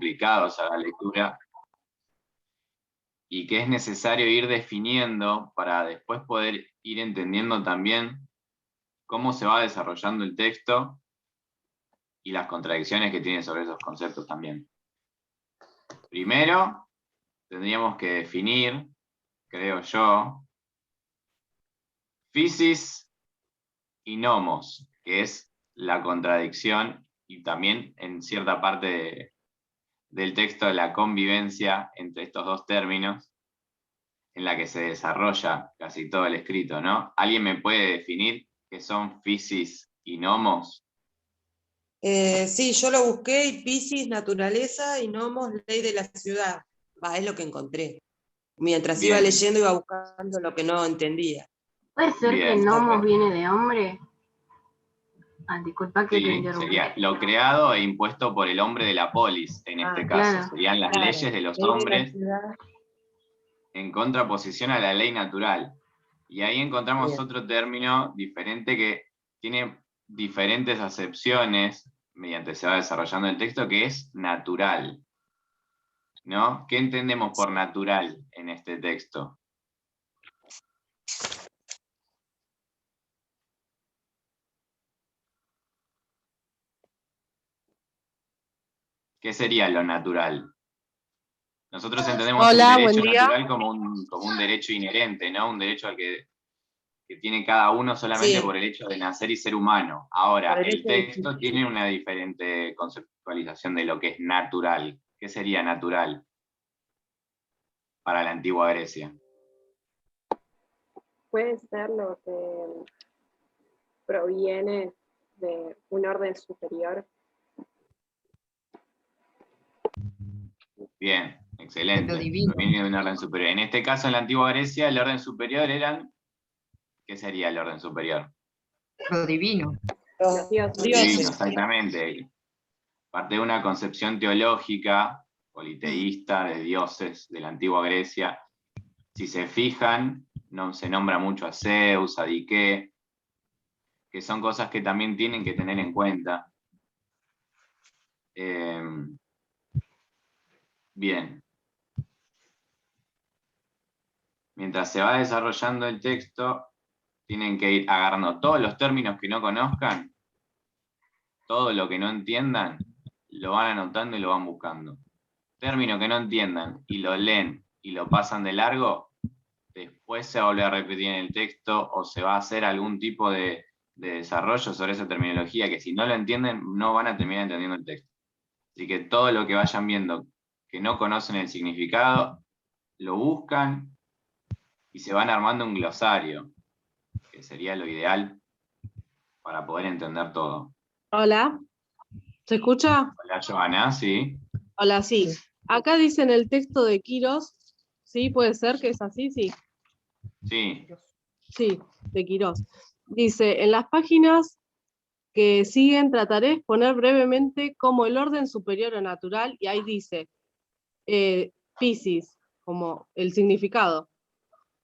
complicados a la lectura, y que es necesario ir definiendo para después poder ir entendiendo también cómo se va desarrollando el texto y las contradicciones que tiene sobre esos conceptos también. Primero, tendríamos que definir, creo yo, physis y nomos, que es la contradicción y también en cierta parte del texto la convivencia entre estos dos términos en la que se desarrolla casi todo el escrito, ¿no? ¿Alguien me puede definir qué son physis y nomos? Sí, yo lo busqué, y Piscis, naturaleza, y Nomos, ley de la ciudad. Es lo que encontré. Mientras iba Bien, leyendo, iba buscando lo que no entendía. ¿Puede ser que bien. nomos viene de hombre? Disculpa que te Sí, interrumpí. sería lo creado e impuesto por el hombre de la polis, en este caso. Claro. Serían las Claro, leyes de los ley de la hombres ciudad. en contraposición a la ley natural. Y ahí encontramos Bien. otro término diferente que tiene diferentes acepciones mediante se va desarrollando el texto, que es natural, ¿no? ¿Qué entendemos por natural en este texto? ¿Qué sería lo natural? Nosotros entendemos el Hola, derecho buen día. natural como un derecho inherente, ¿no? Un derecho al que tiene cada uno solamente Sí. por el hecho de nacer y ser humano. Ahora, Por el el hecho de texto existir. tiene una diferente conceptualización de lo que es natural. ¿Qué sería natural para la antigua Grecia? Puede ser lo que proviene de un orden superior. Bien, excelente. Lo divino. Proviene de un orden superior. En este caso, en la antigua Grecia, el orden superior eran... ¿Qué sería el orden superior? Lo divino. Los dioses. Lo divino, dioses. exactamente. Parte de una concepción teológica, politeísta, de dioses de la antigua Grecia. Si se fijan, no, se nombra mucho a Zeus, a Dike, que son cosas que también tienen que tener en cuenta. Bien. Mientras se va desarrollando el texto, tienen que ir agarrando todos los términos que no conozcan, todo lo que no entiendan, lo van anotando y lo van buscando. Término que no entiendan y lo leen y lo pasan de largo, después se va a volver a repetir en el texto o se va a hacer algún tipo de desarrollo sobre esa terminología que si no lo entienden no van a terminar entendiendo el texto. Así que todo lo que vayan viendo que no conocen el significado, lo buscan y se van armando un glosario, que sería lo ideal para poder entender todo. Hola, ¿se escucha? Hola, Joana, ¿sí? Hola, sí. Acá dice en el texto de Quirós, ¿sí? ¿Puede ser que es así? Sí. Sí, Sí, de Quirós. Dice, en las páginas que siguen trataré de exponer brevemente como el orden superior o natural, y ahí dice, Piscis, como el significado,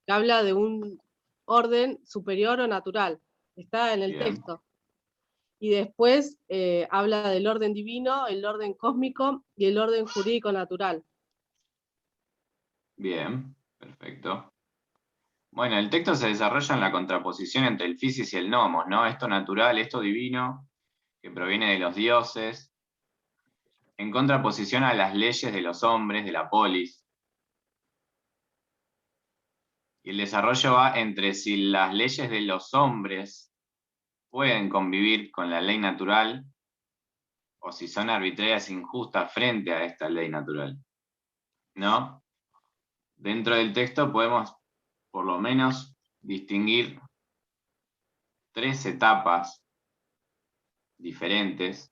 que habla de un orden superior o natural, está en el bien. texto. Y después habla del orden divino, el orden cósmico y el orden jurídico natural. Bien, perfecto. Bueno, el texto se desarrolla en la contraposición entre el physis y el nomos, ¿no? Esto natural, esto divino, que proviene de los dioses, en contraposición a las leyes de los hombres, de la polis. Y el desarrollo va entre si las leyes de los hombres pueden convivir con la ley natural o si son arbitrarias e injustas frente a esta ley natural, ¿no? Dentro del texto podemos, por lo menos, distinguir 3 etapas diferentes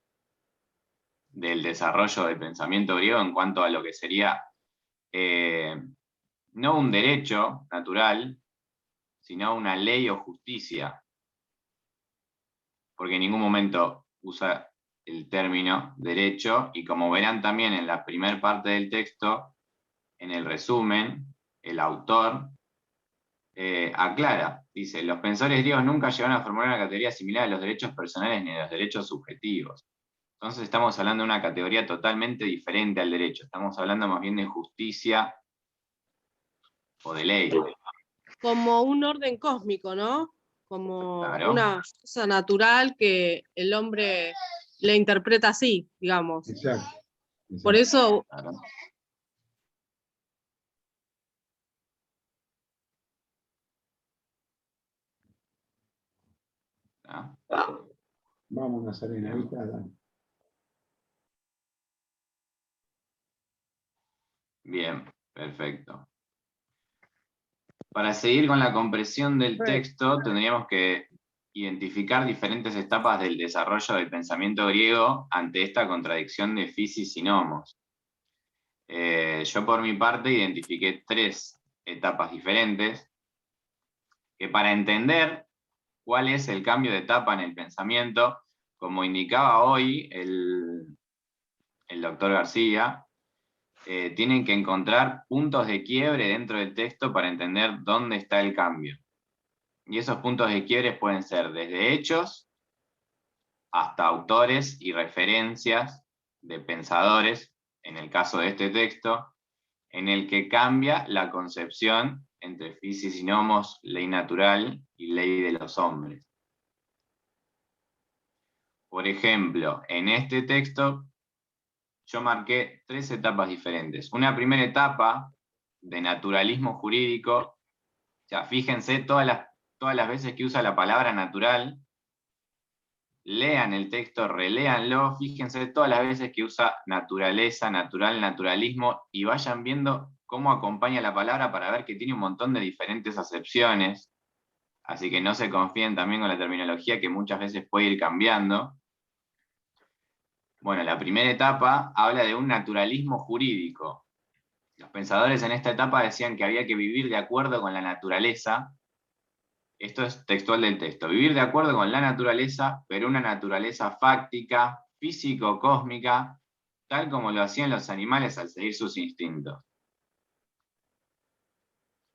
del desarrollo del pensamiento griego en cuanto a lo que sería no un derecho natural, sino una ley o justicia, porque en ningún momento usa el término derecho, y como verán también en la primera parte del texto, en el resumen, el autor aclara, dice, los pensadores griegos nunca llegaron a formular una categoría similar a los derechos personales ni a los derechos subjetivos. Entonces estamos hablando de una categoría totalmente diferente al derecho. Estamos hablando más bien de justicia o de ley. Como un orden cósmico, ¿no? Como Claro. una cosa natural que el hombre le interpreta así, digamos. Exacto. Por eso, Claro. ¿Ah? Vamos, Nazarena, ahí está. Dale. Bien, perfecto. Para seguir con la comprensión del texto, tendríamos que identificar diferentes etapas del desarrollo del pensamiento griego ante esta contradicción de physis y nomos. Yo por mi parte identifiqué 3 etapas diferentes, que para entender cuál es el cambio de etapa en el pensamiento, como indicaba hoy el doctor García, tienen que encontrar puntos de quiebre dentro del texto para entender dónde está el cambio. Y esos puntos de quiebre pueden ser desde hechos hasta autores y referencias de pensadores, en el caso de este texto, en el que cambia la concepción entre physis y nomos, ley natural y ley de los hombres. Por ejemplo, en este texto yo marqué 3 etapas diferentes. Una primera etapa de naturalismo jurídico, o sea, fíjense todas las veces que usa la palabra natural, lean el texto, reléanlo, fíjense todas las veces que usa naturaleza, natural, naturalismo, y vayan viendo cómo acompaña la palabra para ver que tiene un montón de diferentes acepciones, así que no se confíen también con la terminología que muchas veces puede ir cambiando. Bueno, la primera etapa habla de un naturalismo jurídico. Los pensadores en esta etapa decían que había que vivir de acuerdo con la naturaleza. Esto es textual del texto. Vivir de acuerdo con la naturaleza, pero una naturaleza fáctica, físico-cósmica, tal como lo hacían los animales al seguir sus instintos.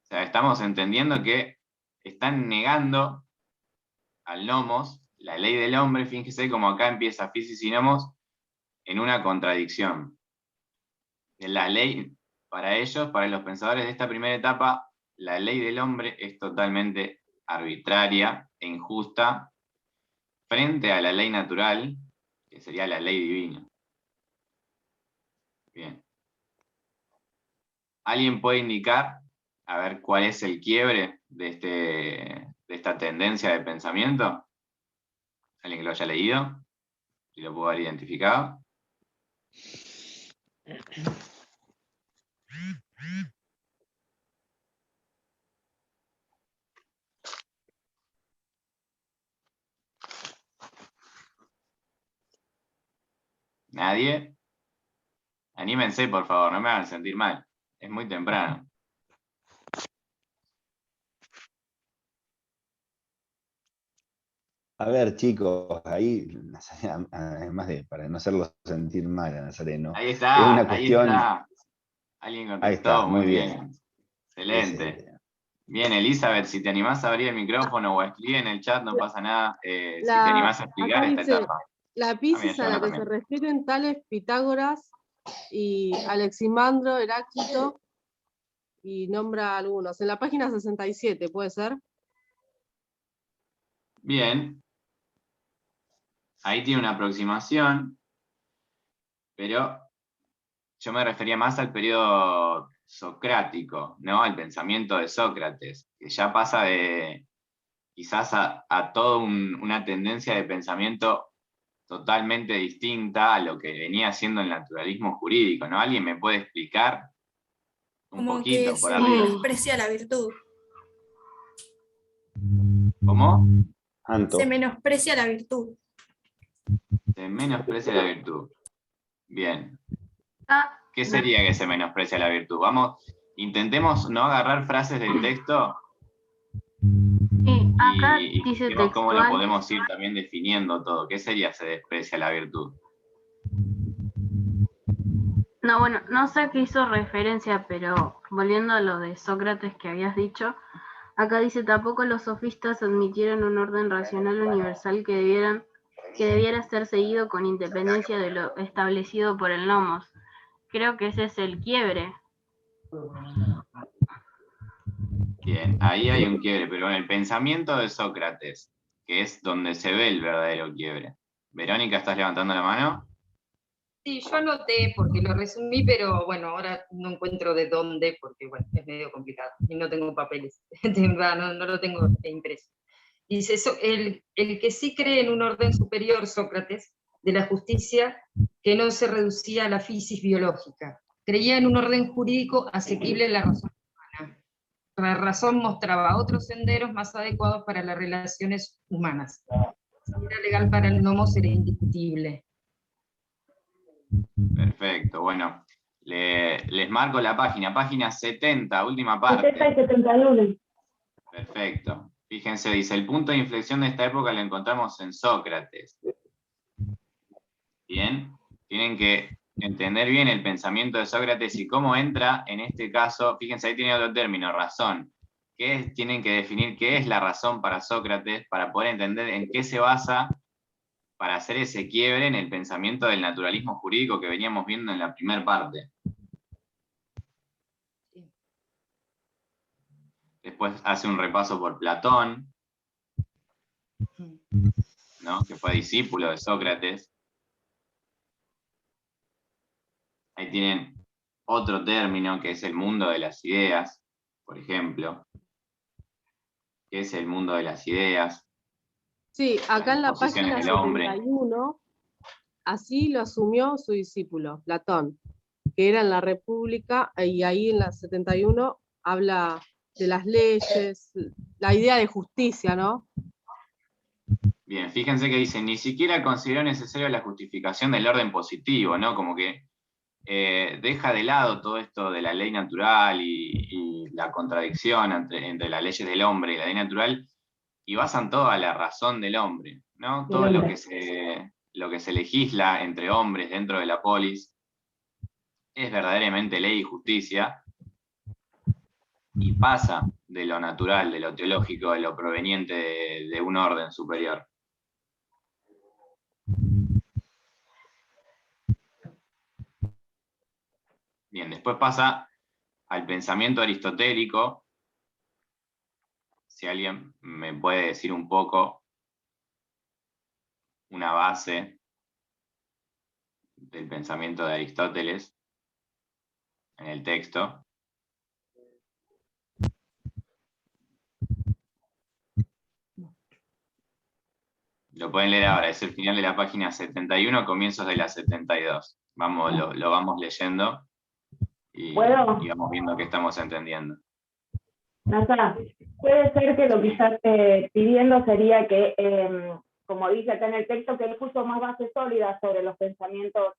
O sea, estamos entendiendo que están negando al nomos, la ley del hombre, fíjense como acá empieza physis y nomos, en una contradicción. La ley, para ellos, para los pensadores de esta primera etapa, la ley del hombre es totalmente arbitraria e injusta frente a la ley natural, que sería la ley divina. Bien. ¿Alguien puede indicar, a ver, cuál es el quiebre de esta tendencia de pensamiento? ¿Alguien que lo haya leído? Si lo pudo haber identificado. ¿Nadie? Anímense, por favor, no me hagan sentir mal. Es muy temprano. A ver, chicos, ahí, además de para no hacerlo sentir mal a Nazareno, Ahí es está, una ahí cuestión. está. Alguien contestó, Ahí está, muy muy bien. Excelente. Bien, Elizabeth, si te animás a abrir el micrófono o a escribir en el chat, no pasa nada. Si te animás a explicar acá esta dice, etapa. la Mira, Piscis yo a la no que se también. refieren tales Pitágoras y Aleximandro, Heráclito, y nombra algunos. En la página 67, ¿puede ser? Bien. Ahí tiene una aproximación, pero yo me refería más al periodo socrático, ¿no? Al pensamiento de Sócrates, que ya pasa de quizás a toda una tendencia de pensamiento totalmente distinta a lo que venía haciendo el naturalismo jurídico, ¿no? ¿Alguien me puede explicar un Como poquito que por se arriba? menosprecia la virtud. ¿Cómo? Anto. Se menosprecia la virtud. Se menosprecia la virtud. Bien. Ah, ¿Qué sería que se menosprecia la virtud? Vamos, intentemos no agarrar frases del texto sí, acá y dice vemos cómo lo textual. podemos ir también definiendo todo. ¿Qué sería se desprecia la virtud? No, bueno, no sé a qué hizo referencia, pero volviendo a lo de Sócrates que habías dicho, acá dice: tampoco los sofistas admitieron un orden racional universal que debieran que debiera ser seguido con independencia de lo establecido por el nomos. Creo que ese es el quiebre. Bien, ahí hay un quiebre, pero en el pensamiento de Sócrates, que es donde se ve el verdadero quiebre. Verónica, ¿estás levantando la mano? Sí, yo anoté porque lo resumí, pero bueno, ahora no encuentro de dónde, porque bueno, es medio complicado y no tengo papeles, no lo tengo impreso. Dice, el que sí cree en un orden superior, Sócrates, de la justicia, que no se reducía a la fisis biológica. Creía en un orden jurídico asequible a la razón humana. La razón mostraba otros senderos más adecuados para las relaciones humanas. Si era legal para el nomos, era indiscutible. Perfecto, bueno. Les marco la página 70, última parte. 70 y 71. Perfecto. Fíjense, dice, el punto de inflexión de esta época lo encontramos en Sócrates. Bien, tienen que entender bien el pensamiento de Sócrates y cómo entra en este caso. Fíjense, ahí tiene otro término, razón. Tienen que definir qué es la razón para Sócrates para poder entender en qué se basa para hacer ese quiebre en el pensamiento del naturalismo jurídico que veníamos viendo en la primera parte. Después hace un repaso por Platón, ¿no? Que fue discípulo de Sócrates. Ahí tienen otro término que es el mundo de las ideas, por ejemplo. ¿Qué es el mundo de las ideas? Sí, acá en la Disposiciones página del hombre. 71, así lo asumió su discípulo, Platón, que era en la República, y ahí en la 71 habla de las leyes, la idea de justicia, ¿no? Bien, fíjense que dice, ni siquiera consideró necesario la justificación del orden positivo, ¿no? Como que deja de lado todo esto de la ley natural y la contradicción entre las leyes del hombre y la ley natural, y basan todo a la razón del hombre, ¿no? Todo lo que se legisla entre hombres dentro de la polis es verdaderamente ley y justicia, y pasa de lo natural, de lo teológico, de lo proveniente de un orden superior. Bien, después pasa al pensamiento aristotélico. Si alguien me puede decir un poco una base del pensamiento de Aristóteles en el texto. Lo pueden leer ahora, es el final de la página 71, comienzos de la 72. Vamos, lo vamos leyendo y vamos viendo qué estamos entendiendo. Nasa, puede ser que lo que está pidiendo sería que, como dice acá en el texto, que él puso más bases sólidas sobre los pensamientos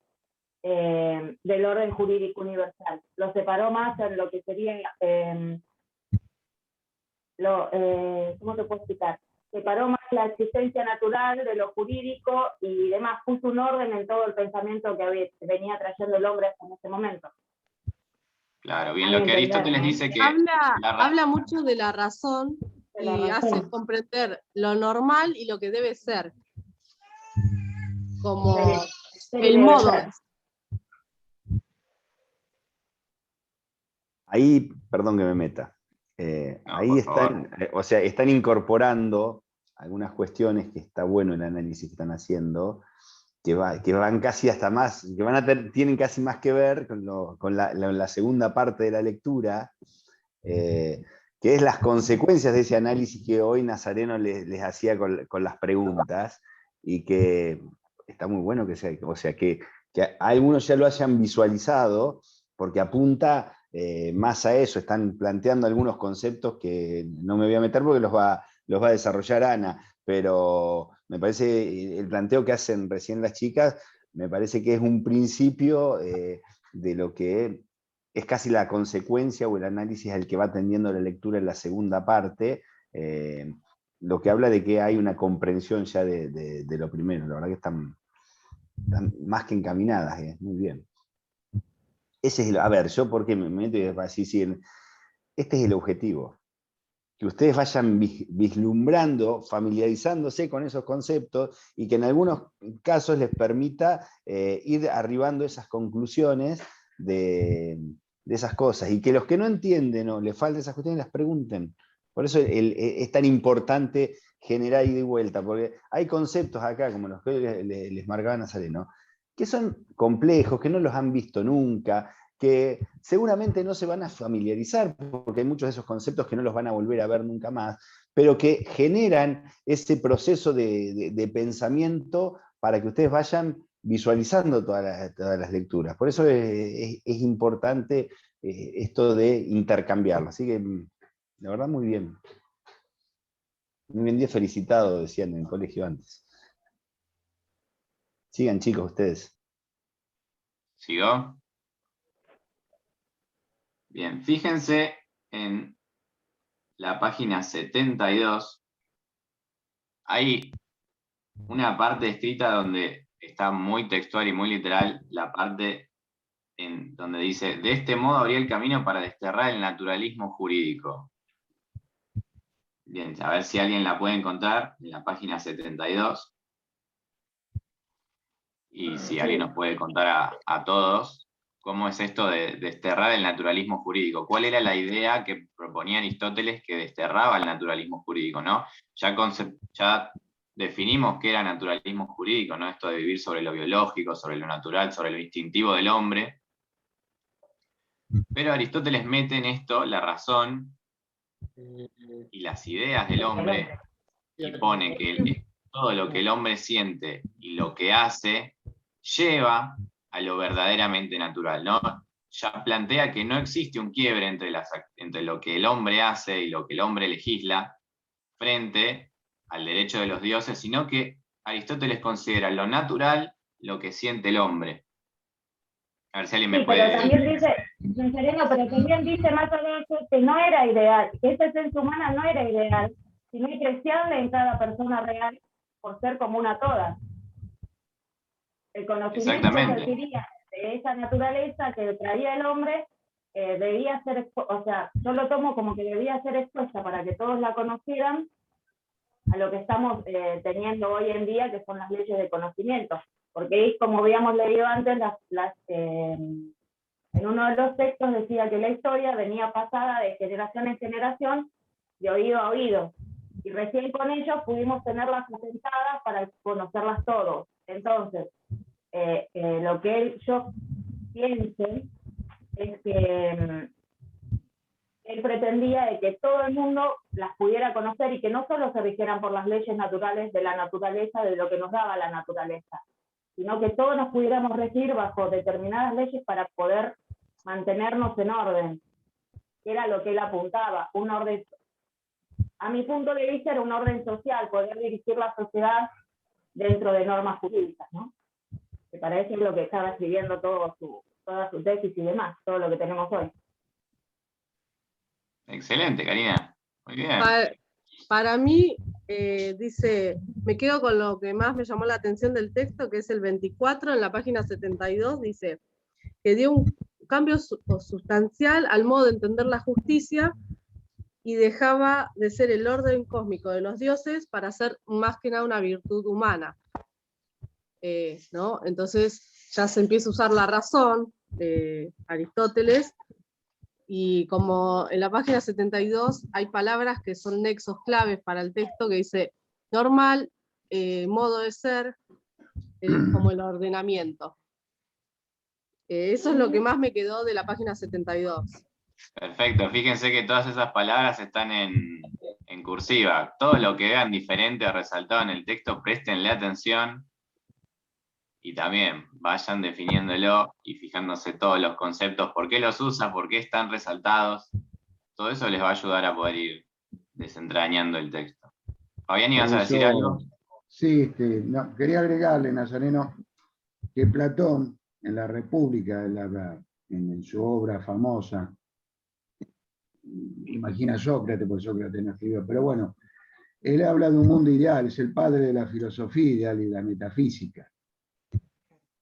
del orden jurídico universal. Lo separó más en lo que sería, ¿cómo te puedo explicar? Separó más la existencia natural de lo jurídico y demás, puso un orden en todo el pensamiento que venía trayendo el hombre hasta en ese momento. Claro, bien, lo que Aristóteles dice que... Habla mucho de la razón y hace comprender lo normal y lo que debe ser. Como el modo. Ahí, perdón que me meta, ahí están incorporando algunas cuestiones que está bueno el análisis que están haciendo, que van casi hasta más, que tienen casi más que ver con la segunda parte de la lectura, que es las consecuencias de ese análisis que hoy Nazareno les hacía con las preguntas, y que está muy bueno que sea, o sea, que algunos ya lo hayan visualizado, porque apunta más a eso. Están planteando algunos conceptos que no me voy a meter porque los va a desarrollar Ana, pero me parece el planteo que hacen recién las chicas, me parece que es un principio de lo que es casi la consecuencia o el análisis al que va tendiendo la lectura en la segunda parte, lo que habla de que hay una comprensión ya de lo primero. La verdad que están más que encaminadas, muy bien. Ese es a ver, yo porque me meto y decir, este es el objetivo. que ustedes vayan vislumbrando, familiarizándose con esos conceptos y que en algunos casos les permita ir arribando a esas conclusiones de esas cosas, y que los que no entienden o les faltan esas cuestiones las pregunten. Por eso es tan importante generar ida y vuelta, porque hay conceptos acá, como los que les marcaba Nazareno, que son complejos, que no los han visto nunca, que seguramente no se van a familiarizar, porque hay muchos de esos conceptos que no los van a volver a ver nunca más, pero que generan ese proceso de pensamiento para que ustedes vayan visualizando todas las lecturas. Por eso es importante esto de intercambiarlo. Así que, la verdad, muy bien. Muy bien, día felicitado, decían en el colegio antes. Sigan, chicos, ustedes. ¿Sigo? Bien, fíjense en la página 72. Hay una parte escrita donde está muy textual y muy literal, la parte en donde dice: de este modo habría el camino para desterrar el naturalismo jurídico. Bien, a ver si alguien la puede encontrar en la página 72. Y si alguien nos puede contar a todos cómo es esto de desterrar el naturalismo jurídico. ¿Cuál era la idea que proponía Aristóteles que desterraba el naturalismo jurídico, ¿no? Ya definimos qué era naturalismo jurídico, ¿no? Esto de vivir sobre lo biológico, sobre lo natural, sobre lo instintivo del hombre. Pero Aristóteles mete en esto la razón y las ideas del hombre, y pone que todo lo que el hombre siente y lo que hace lleva a lo verdaderamente natural, ¿no? Ya plantea que no existe un quiebre entre lo que el hombre hace y lo que el hombre legisla frente al derecho de los dioses, sino que Aristóteles considera lo natural lo que siente el hombre. A ver si alguien me puede... Pero también dice, Sereno, pero también dice más adelante que no era ideal, que esa esencia humana no era ideal, sino apreciable en cada persona real por ser común a todas. El conocimiento que adquiría de esa naturaleza que traía el hombre debía ser, o sea, yo lo tomo como que debía ser expuesta para que todos la conocieran a lo que estamos teniendo hoy en día, que son las leyes de conocimiento. Porque, como habíamos leído antes, en uno de los textos decía que la historia venía pasada de generación en generación, de oído a oído. Y recién con ellos pudimos tenerlas asentadas para conocerlas todos. Entonces, lo que yo pienso es que él pretendía de que todo el mundo las pudiera conocer y que no solo se rigieran por las leyes naturales de la naturaleza, de lo que nos daba la naturaleza, sino que todos nos pudiéramos regir bajo determinadas leyes para poder mantenernos en orden, que era lo que él apuntaba, un orden, a mi punto de vista era un orden social, poder dirigir la sociedad dentro de normas jurídicas, ¿no? Que para eso es lo que estaba escribiendo toda su tesis y demás, todo lo que tenemos hoy. Excelente, Karina. Muy bien. Para mí, dice, me quedo con lo que más me llamó la atención del texto, que es el 24, en la página 72, dice que dio un cambio sustancial al modo de entender la justicia y dejaba de ser el orden cósmico de los dioses para ser más que nada una virtud humana. ¿No? Entonces ya se empieza a usar la razón de Aristóteles, y como en la página 72 hay palabras que son nexos claves para el texto, que dice normal, modo de ser, como el ordenamiento. Eso es lo que más me quedó de la página 72. Perfecto, fíjense que todas esas palabras están en cursiva. Todo lo que vean diferente o resaltado en el texto, préstenle atención y también vayan definiéndolo y fijándose todos los conceptos, por qué los usa, por qué están resaltados. Todo eso les va a ayudar a poder ir desentrañando el texto. Fabián, ¿ibas a decir algo? Sí, no, quería agregarle, Nazareno, que Platón, en la República, en su obra famosa, imagina Sócrates, porque Sócrates no escribió, pero bueno, él habla de un mundo ideal, es el padre de la filosofía ideal y la metafísica.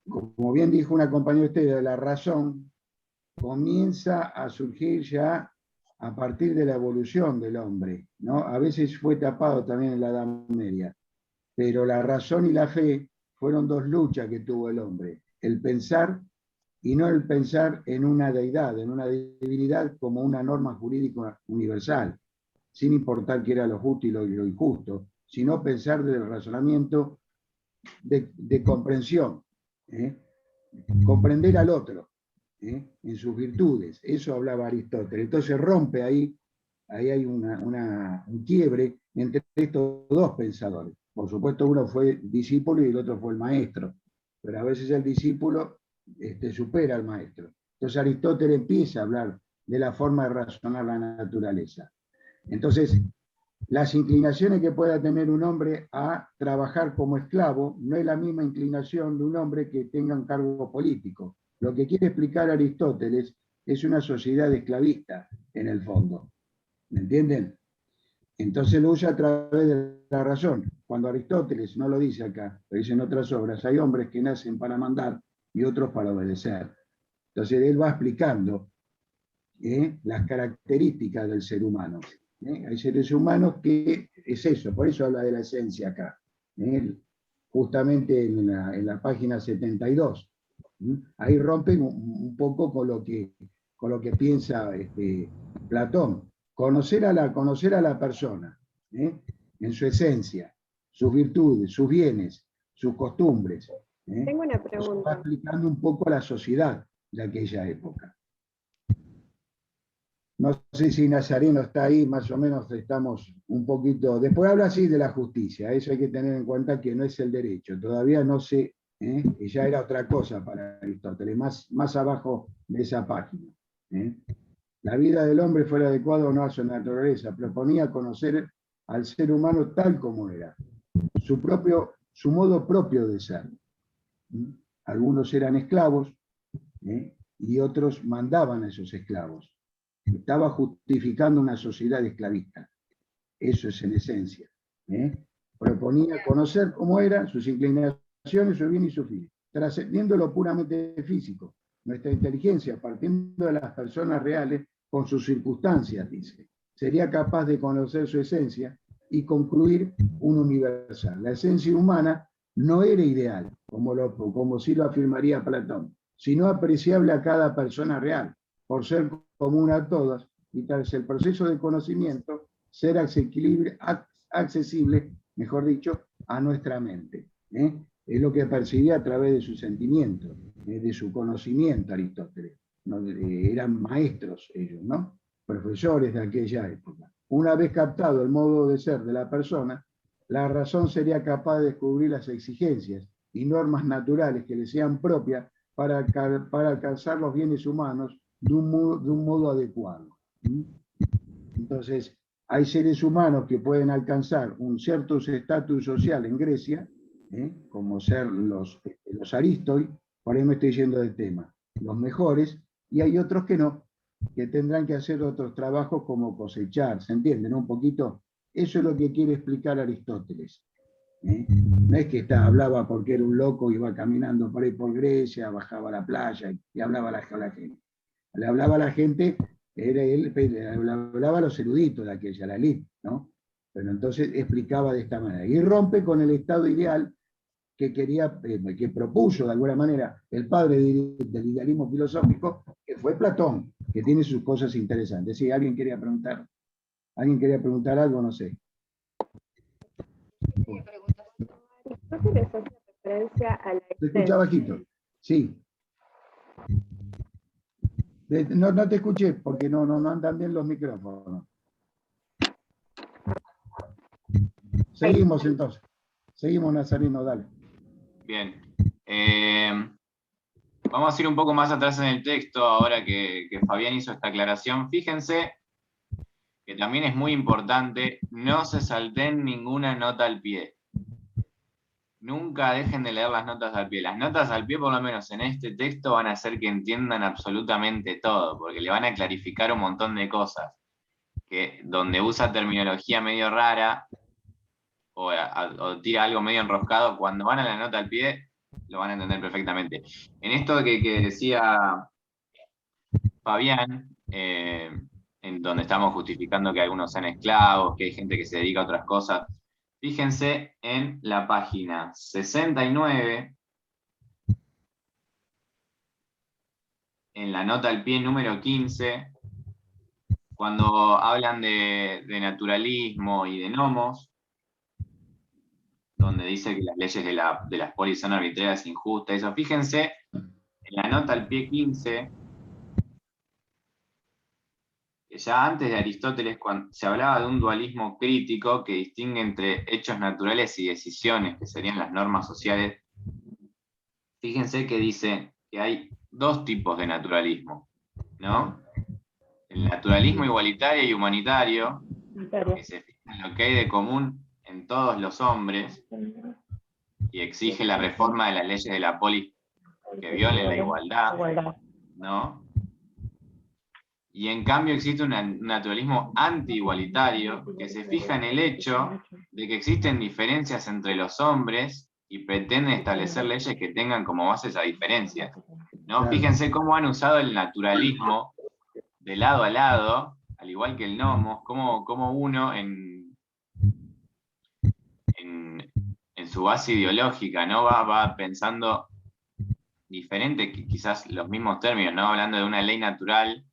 Como bien dijo una compañera de ustedes, la razón comienza a surgir ya a partir de la evolución del hombre, ¿no? A veces fue tapado también en la Edad Media, pero la razón y la fe fueron dos luchas que tuvo el hombre, el pensar y no el pensar en una deidad, en una divinidad como una norma jurídica universal, sin importar qué era lo justo y lo injusto, sino pensar del razonamiento de comprensión, comprender al otro, en sus virtudes. Eso hablaba Aristóteles. Entonces rompe ahí hay un quiebre entre estos dos pensadores. Por supuesto, uno fue discípulo y el otro fue el maestro, pero a veces el discípulo supera al maestro. Entonces Aristóteles empieza a hablar de la forma de razonar la naturaleza. Entonces, las inclinaciones que pueda tener un hombre a trabajar como esclavo no es la misma inclinación de un hombre que tenga un cargo político. Lo que quiere explicar Aristóteles es una sociedad esclavista, en el fondo. ¿Me entienden? Entonces lo usa a través de la razón. Cuando Aristóteles, no lo dice acá, lo dice en otras obras, hay hombres que nacen para mandar y otros para obedecer. Entonces él va explicando las características del ser humano. Hay seres humanos que es eso, por eso habla de la esencia acá. Justamente en la página 72. Ahí rompen un poco con lo que piensa Platón. Conocer a la persona, en su esencia, sus virtudes, sus bienes, sus costumbres. Tengo una Eso pregunta. va explicando un poco la sociedad de aquella época. No sé si Nazareno está ahí, más o menos estamos un poquito... Después habla así de la justicia, eso hay que tener en cuenta que no es el derecho, todavía no sé, que ya era otra cosa para Aristóteles, más abajo de esa página. La vida del hombre fuera adecuada o no a su naturaleza, proponía conocer al ser humano tal como era, su modo propio de ser. Algunos eran esclavos, y otros mandaban a esos esclavos. Estaba justificando una sociedad esclavista. Eso es en esencia. Proponía conocer cómo eran sus inclinaciones, su bien y su fin, trascendiendo lo puramente físico. Nuestra inteligencia, partiendo de las personas reales, con sus circunstancias, dice, sería capaz de conocer su esencia y concluir un universal. La esencia humana no era ideal, como sí lo afirmaría Platón, sino apreciable a cada persona real, por ser común a todas, y tras el proceso de conocimiento, ser accesible, mejor dicho, a nuestra mente. Es lo que percibía a través de sus sentimientos, de su conocimiento, Aristóteles. Eran maestros ellos, ¿no? Profesores de aquella época. Una vez captado el modo de ser de la persona, la razón sería capaz de descubrir las exigencias y normas naturales que le sean propias para alcanzar los bienes humanos de un modo adecuado. Entonces, hay seres humanos que pueden alcanzar un cierto estatus social en Grecia, como ser los aristoi, por ahí me estoy yendo del tema, los mejores, y hay otros que no, que tendrán que hacer otros trabajos como cosechar, ¿se entienden? Un poquito, eso es lo que quiere explicar Aristóteles. No es que hablaba porque era un loco, iba caminando por ahí por Grecia, bajaba a la playa y hablaba a la gente. Le hablaba a la gente, le hablaba a los eruditos de aquella, la élite, ¿no? Pero entonces explicaba de esta manera. Y rompe con el estado ideal que propuso de alguna manera el padre del idealismo filosófico, que fue Platón, que tiene sus cosas interesantes. Si alguien quería preguntar algo, no sé. Aristóteles hace referencia a la ¿Te escucha bajito? Sí. No te escuché porque no andan bien los micrófonos. Seguimos entonces. Seguimos, Nazareno, dale. Bien. Vamos a ir un poco más atrás en el texto, ahora que Fabián hizo esta aclaración. Fíjense que también es muy importante, no se salten ninguna nota al pie. Nunca dejen de leer las notas al pie. Las notas al pie, por lo menos en este texto, van a hacer que entiendan absolutamente todo, porque le van a clarificar un montón de cosas. Que donde usa terminología medio rara, o tira algo medio enroscado, cuando van a la nota al pie, lo van a entender perfectamente. En esto que decía Fabián, en donde estamos justificando que algunos sean esclavos, que hay gente que se dedica a otras cosas. Fíjense en la página 69, en la nota al pie número 15, cuando hablan de naturalismo y de nomos, donde dice que las leyes de las polis son arbitrarias e injustas, eso. Fíjense en la nota al pie 15, que ya antes de Aristóteles, cuando se hablaba de un dualismo crítico que distingue entre hechos naturales y decisiones, que serían las normas sociales. Fíjense que dice que hay dos tipos de naturalismo, ¿no? El naturalismo igualitario y humanitario, que se fija en lo que hay de común en todos los hombres y exige la reforma de las leyes de la polis que violen la igualdad, ¿no? Y en cambio existe un naturalismo anti-igualitario que se fija en el hecho de que existen diferencias entre los hombres y pretende establecer leyes que tengan como base esa diferencia, ¿no? Fíjense cómo han usado el naturalismo de lado a lado, al igual que el nomos, como uno en su base ideológica, ¿no? Va pensando diferente, quizás los mismos términos, ¿no? Hablando de una ley natural,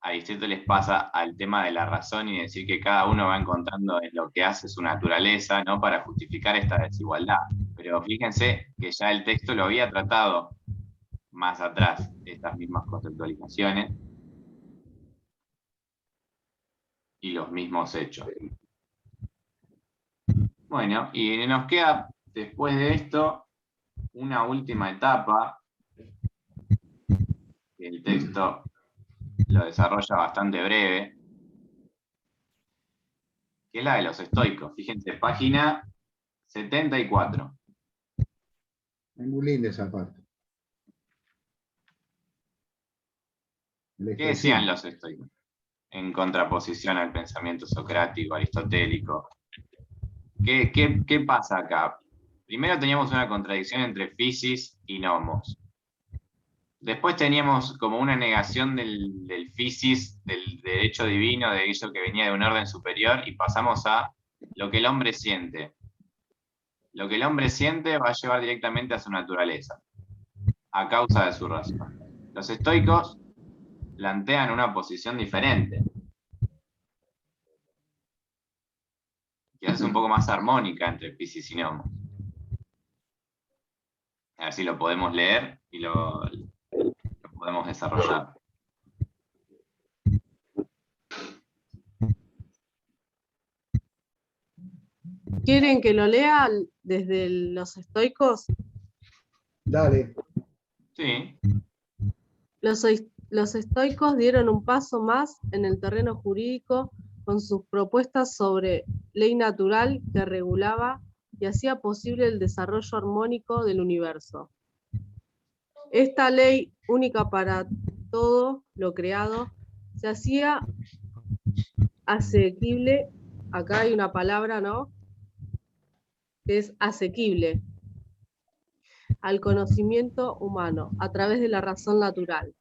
Aristóteles pasa al tema de la razón y decir que cada uno va encontrando en lo que hace su naturaleza, ¿no? Para justificar esta desigualdad. Pero fíjense que ya el texto lo había tratado más atrás, estas mismas conceptualizaciones y los mismos hechos. Bueno, y nos queda después de esto una última etapa, que el texto lo desarrolla bastante breve, que es la de los estoicos. Fíjense, página 74. Es muy linda esa parte. ¿Qué decían los estoicos? En contraposición al pensamiento socrático, aristotélico. ¿Qué pasa acá? Primero teníamos una contradicción entre physis y nomos. Después teníamos como una negación del physis, del derecho divino, de eso que venía de un orden superior, y pasamos a lo que el hombre siente. Lo que el hombre siente va a llevar directamente a su naturaleza, a causa de su razón. Los estoicos plantean una posición diferente, que hace un poco más armónica entre physis y nomos. A ver si lo podemos leer y lo podemos desarrollar. ¿Quieren que lo lea desde los estoicos? Dale. Sí. Los estoicos dieron un paso más en el terreno jurídico con sus propuestas sobre ley natural que regulaba y hacía posible el desarrollo armónico del universo. Esta ley, única para todo lo creado, se hacía asequible, acá hay una palabra, ¿no? Que es asequible al conocimiento humano a través de la razón natural,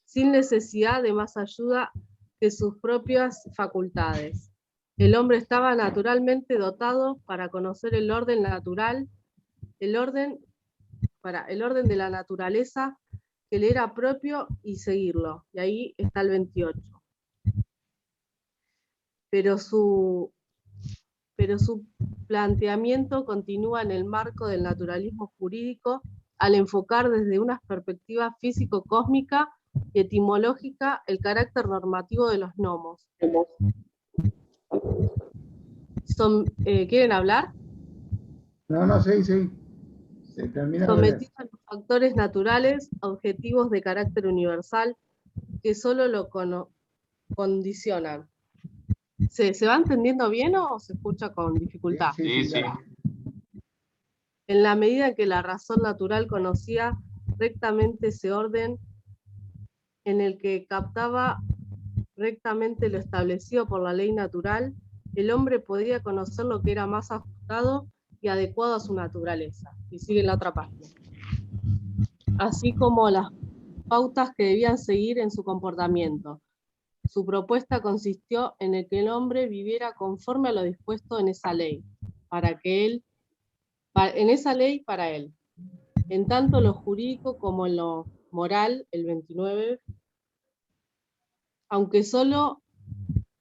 sin necesidad de más ayuda que sus propias facultades. El hombre estaba naturalmente dotado para conocer el orden natural, el orden de la naturaleza que le era propio y seguirlo. Y ahí está el 28. Pero su planteamiento continúa en el marco del naturalismo jurídico al enfocar desde una perspectiva físico-cósmica y etimológica el carácter normativo de los nomos. ¿Quieren hablar? No, sí. Sometido a los factores naturales, objetivos de carácter universal, que solo lo condicionan. ¿Se va entendiendo bien o se escucha con dificultad? Sí. En la medida en que la razón natural conocía rectamente ese orden, en el que captaba rectamente lo establecido por la ley natural, el hombre podría conocer lo que era más ajustado y adecuado a su naturaleza. Y sigue en la otra página. Así como las pautas que debían seguir en su comportamiento. Su propuesta consistió en el que el hombre viviera conforme a lo dispuesto en esa ley, en esa ley para él. En tanto lo jurídico como en lo moral, el 29, aunque solo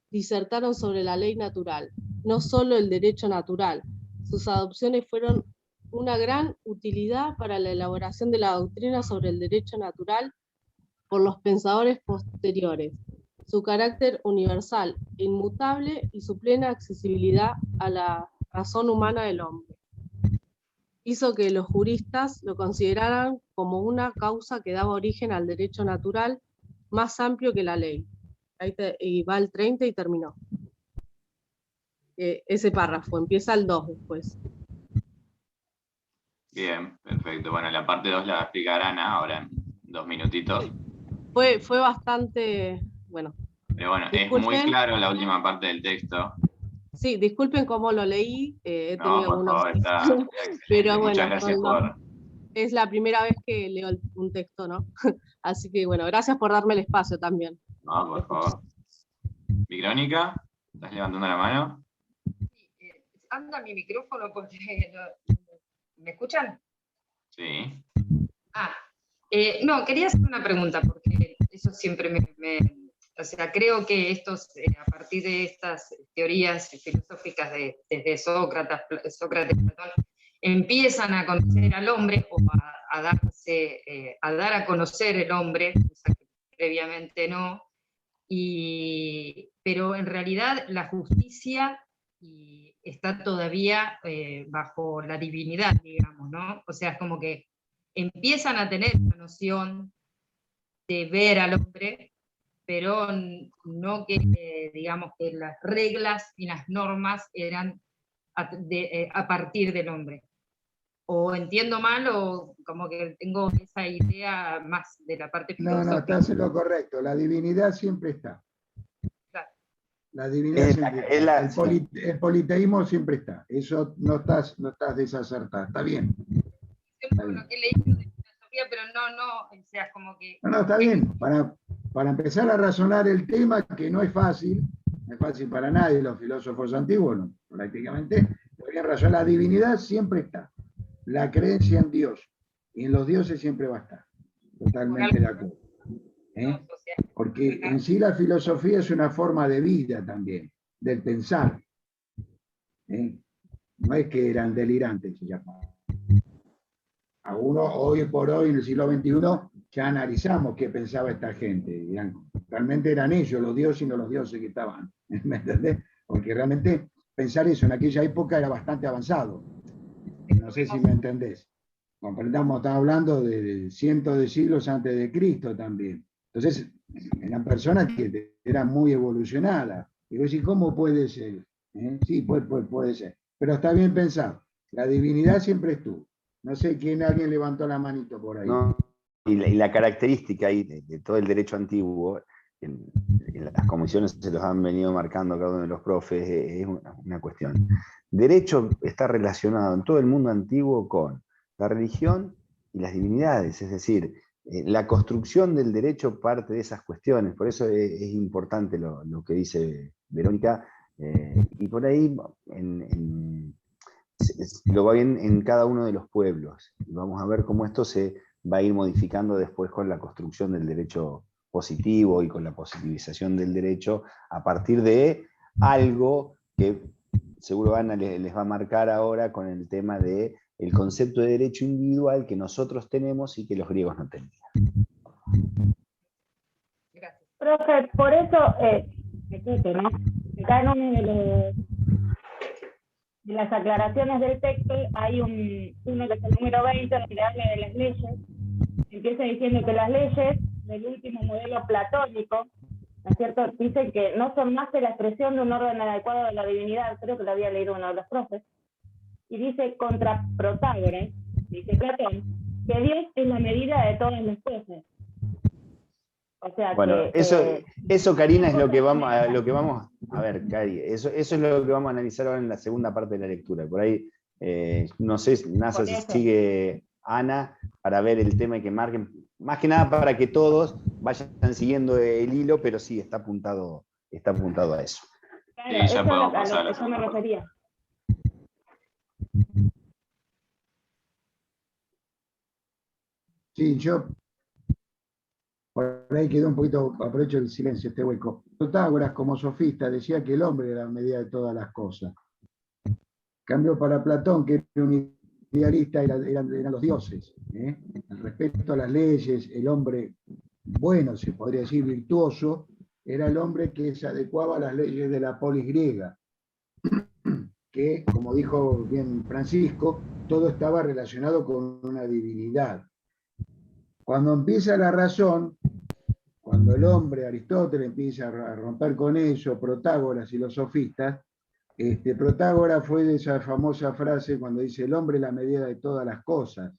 disertaron sobre la ley natural, no solo el derecho natural. Sus adopciones fueron una gran utilidad para la elaboración de la doctrina sobre el derecho natural por los pensadores posteriores, su carácter universal e inmutable y su plena accesibilidad a la razón humana del hombre. Hizo que los juristas lo consideraran como una causa que daba origen al derecho natural más amplio que la ley. Y va al 30 y terminó. Ese párrafo, empieza el 2 después. Bien, perfecto. Bueno, la parte 2 la va a explicar Ana ahora en 2 minutitos. Fue bastante, bueno. Pero bueno, disculpen, es muy claro la última parte del texto. Sí, disculpen cómo lo leí. He tenido No, por algunos... favor, está excelente. Pero bueno, muchas gracias por... Es la primera vez que leo un texto, ¿no? Así que bueno, gracias por darme el espacio también. No, por favor. Micrónica, ¿estás levantando la mano? Sí, anda mi micrófono porque ¿me escuchan? Sí. No, quería hacer una pregunta porque eso siempre o sea, creo que estos, a partir de estas teorías filosóficas desde Sócrates, Platón, empiezan a conocer al hombre o a dar a conocer el hombre, cosa que previamente no, pero en realidad la justicia está todavía bajo la divinidad, digamos, ¿no? O sea, es como que empiezan a tener una noción de ver al hombre, pero no que, digamos, que las reglas y las normas eran a partir del hombre. O entiendo mal, o como que tengo esa idea más de la parte filosófica. No, estás en lo correcto. La divinidad siempre está. Claro. La divinidad siempre está. El politeísmo siempre está. Eso no estás desacertada. Está bien. Yo lo que he leído de filosofía, pero no, o sea, como que... No, está bien. Para empezar a razonar el tema, que no es fácil para nadie, los filósofos antiguos, no, prácticamente, deberían razonar. La divinidad siempre está. La creencia en Dios y en los dioses siempre va a estar. Totalmente de acuerdo. Porque en sí la filosofía es una forma de vida también, del pensar. No es que eran delirantes, se llama. Algunos, hoy por hoy, en el siglo XXI, ya analizamos qué pensaba esta gente. Realmente eran ellos, los dioses y no los dioses que estaban. ¿Me entendés? Porque realmente pensar eso en aquella época era bastante avanzado. No sé si me entendés. Comprendamos, estamos hablando de cientos de siglos antes de Cristo también. Entonces, eran personas que eran muy evolucionadas. Y vos decís, ¿cómo puede ser? Sí, puede ser. Pero está bien pensado. La divinidad siempre estuvo. No sé quién, alguien levantó la manito por ahí. No, y la característica ahí de todo el derecho antiguo, en las comisiones se los han venido marcando cada uno de los profes, es una cuestión. Derecho está relacionado en todo el mundo antiguo con la religión y las divinidades, es decir, la construcción del derecho parte de esas cuestiones, por eso es importante lo que dice Verónica, y por ahí lo va bien en cada uno de los pueblos, y vamos a ver cómo esto se va a ir modificando después con la construcción del derecho positivo y con la positivización del derecho a partir de algo que seguro Ana les va a marcar ahora con el tema del concepto de derecho individual que nosotros tenemos y que los griegos no tenían. Gracias. Profe, por eso, ¿no? Acá en uno de las aclaraciones del texto hay uno que es el número 20, donde habla de las leyes. Empieza diciendo que las leyes del último modelo platónico, ¿no es cierto?, dicen que no son más que la expresión de un orden adecuado de la divinidad, creo que lo había leído uno de los profes, y dice contra Protágoras, dice Platón, que Dios es la medida de todas las cosas. O sea, bueno, eso Karina es lo que vamos a ver, Cari, eso es lo que vamos a analizar ahora en la segunda parte de la lectura. Por ahí, no sé, Nasa, si sigue Ana, para ver el tema y que marquen, más que nada para que todos vayan siguiendo el hilo, pero sí, está apuntado a eso. Claro, Sí, ya eso podemos a pasar a lo la que yo me segunda parte. refería. Sí, yo por ahí quedó un poquito, aprovecho el silencio, este hueco. Protágoras, como sofista, decía que el hombre era la medida de todas las cosas. Cambio para Platón, que era un idealista, eran los dioses. El respeto a las leyes, el hombre bueno, se podría decir virtuoso, era el hombre que se adecuaba a las leyes de la polis griega, que, como dijo bien Francisco, todo estaba relacionado con una divinidad. Cuando empieza la razón, cuando el hombre, Aristóteles, empieza a romper con eso, Protágoras y los sofistas, Protágoras fue de esa famosa frase cuando dice el hombre es la medida de todas las cosas.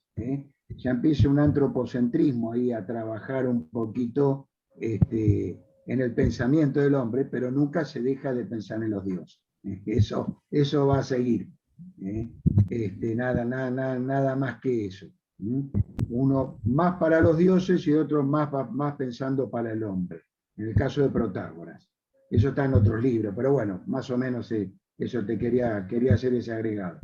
Ya empieza un antropocentrismo ahí a trabajar un poquito en el pensamiento del hombre, pero nunca se deja de pensar en los dioses. Eso va a seguir. Nada más que eso. Uno más para los dioses y otro más pensando para el hombre. En el caso de Protágoras. Eso está en otros libros, pero bueno, más o menos eso te quería hacer ese agregado.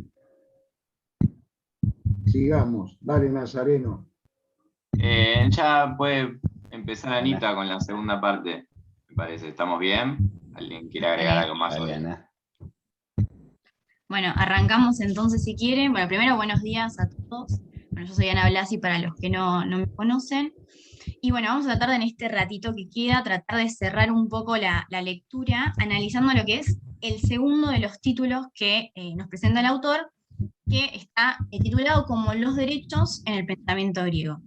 Sigamos, dale Nazareno. Ya puede empezar Anita con la segunda parte, me parece. ¿Estamos bien? ¿Alguien quiere agregar algo más sobre eso? Bueno, arrancamos entonces si quieren. Bueno, primero buenos días a todos. Bueno, yo soy Ana Blasi para los que no me conocen. Y bueno, vamos a tratar en este ratito que queda, tratar de cerrar un poco la lectura, analizando lo que es el segundo de los títulos que nos presenta el autor, que está titulado como Los derechos en el pensamiento griego.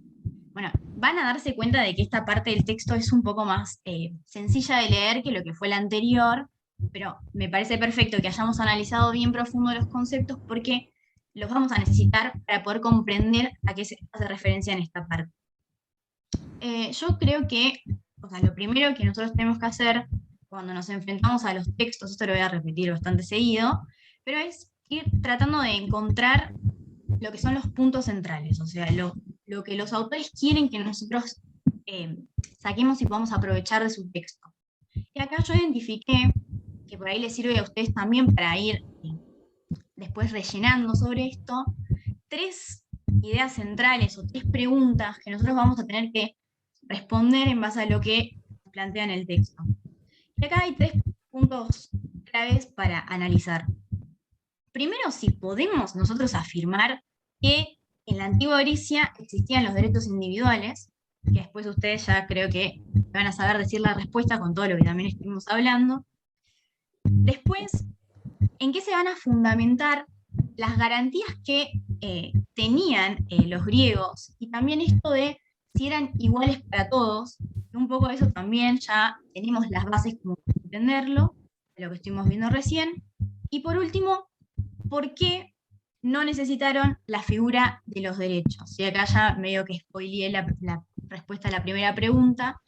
Bueno, van a darse cuenta de que esta parte del texto es un poco más sencilla de leer que lo que fue la anterior, pero me parece perfecto que hayamos analizado bien profundo los conceptos porque los vamos a necesitar para poder comprender a qué se hace referencia en esta parte. Yo creo que, o sea, lo primero que nosotros tenemos que hacer cuando nos enfrentamos a los textos, esto lo voy a repetir bastante seguido, pero es ir tratando de encontrar lo que son los puntos centrales, o sea, lo que los autores quieren que nosotros saquemos y podamos aprovechar de su texto. Y acá yo identifiqué, que por ahí les sirve a ustedes también para ir después rellenando sobre esto, 3 ideas centrales o 3 preguntas que nosotros vamos a tener que responder en base a lo que plantea en el texto. Y acá hay 3 puntos claves para analizar. Primero, si podemos nosotros afirmar que en la antigua Grecia existían los derechos individuales, que después ustedes ya creo que van a saber decir la respuesta con todo lo que también estuvimos hablando. Después, ¿en qué se van a fundamentar las garantías que tenían los griegos? Y también esto de si eran iguales para todos, un poco de eso también ya tenemos las bases como para entenderlo, de lo que estuvimos viendo recién. Y por último, ¿por qué no necesitaron la figura de los derechos? Y acá ya medio que spoileé la respuesta a la primera pregunta,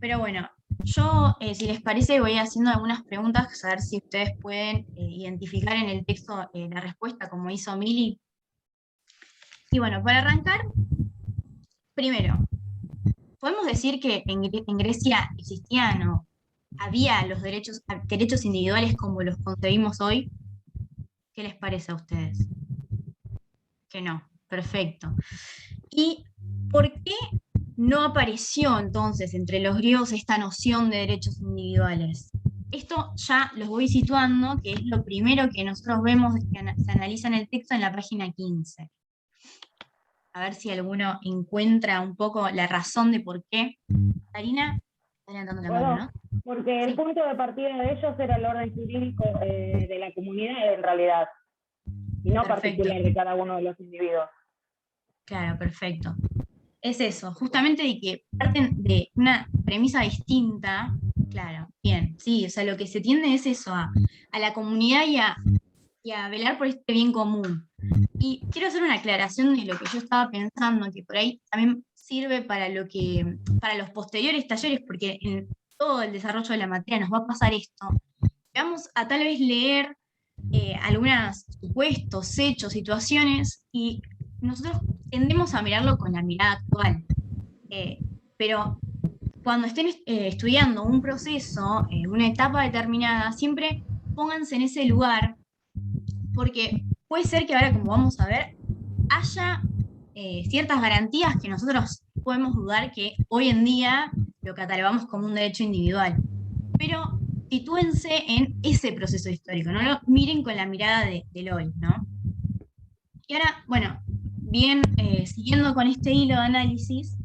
pero bueno, yo, si les parece, voy haciendo algunas preguntas, a ver si ustedes pueden identificar en el texto la respuesta, como hizo Mili. Y bueno, para arrancar, primero, ¿podemos decir que en Grecia existían o había los derechos individuales como los concebimos hoy? ¿Qué les parece a ustedes? Que no, perfecto. ¿Y por qué no apareció entonces entre los griegos esta noción de derechos individuales? Esto ya los voy situando, que es lo primero que nosotros vemos que se analiza en el texto en la página 15. A ver si alguno encuentra un poco la razón de por qué. Karina, está levantando la mano, ¿no? Porque el punto de partida de ellos era el orden jurídico de la comunidad en realidad, y no particular de cada uno de los individuos. Claro, perfecto. Es eso, justamente de que parten de una premisa distinta, claro, bien, sí, o sea, lo que se tiende es eso, a la comunidad y a velar por este bien común. Y quiero hacer una aclaración de lo que yo estaba pensando, que por ahí también sirve para los posteriores talleres, porque en todo el desarrollo de la materia nos va a pasar esto. Vamos a tal vez leer algunos supuestos, hechos, situaciones, y nosotros tendemos a mirarlo con la mirada actual. Pero cuando estén estudiando un proceso, una etapa determinada, siempre pónganse en ese lugar, porque puede ser que ahora, como vamos a ver, haya ciertas garantías que nosotros podemos dudar que hoy en día lo catalogamos como un derecho individual. Pero sitúense en ese proceso histórico, no lo miren con la mirada del hoy, ¿no? Y ahora, bueno, bien, siguiendo con este hilo de análisis,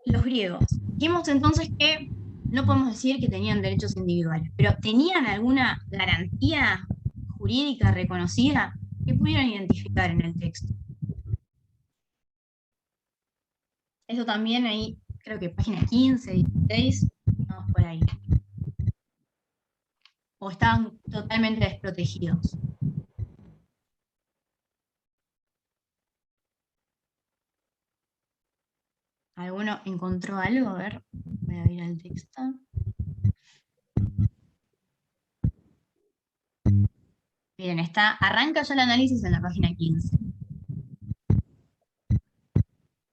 los griegos. Dijimos entonces que no podemos decir que tenían derechos individuales, pero ¿tenían alguna garantía jurídica reconocida que pudieron identificar en el texto? Eso también ahí, creo que página 15, 16, vamos por ahí. O estaban totalmente desprotegidos. ¿Alguno encontró algo? A ver, voy a ir al texto. Miren, arranca ya el análisis en la página 15.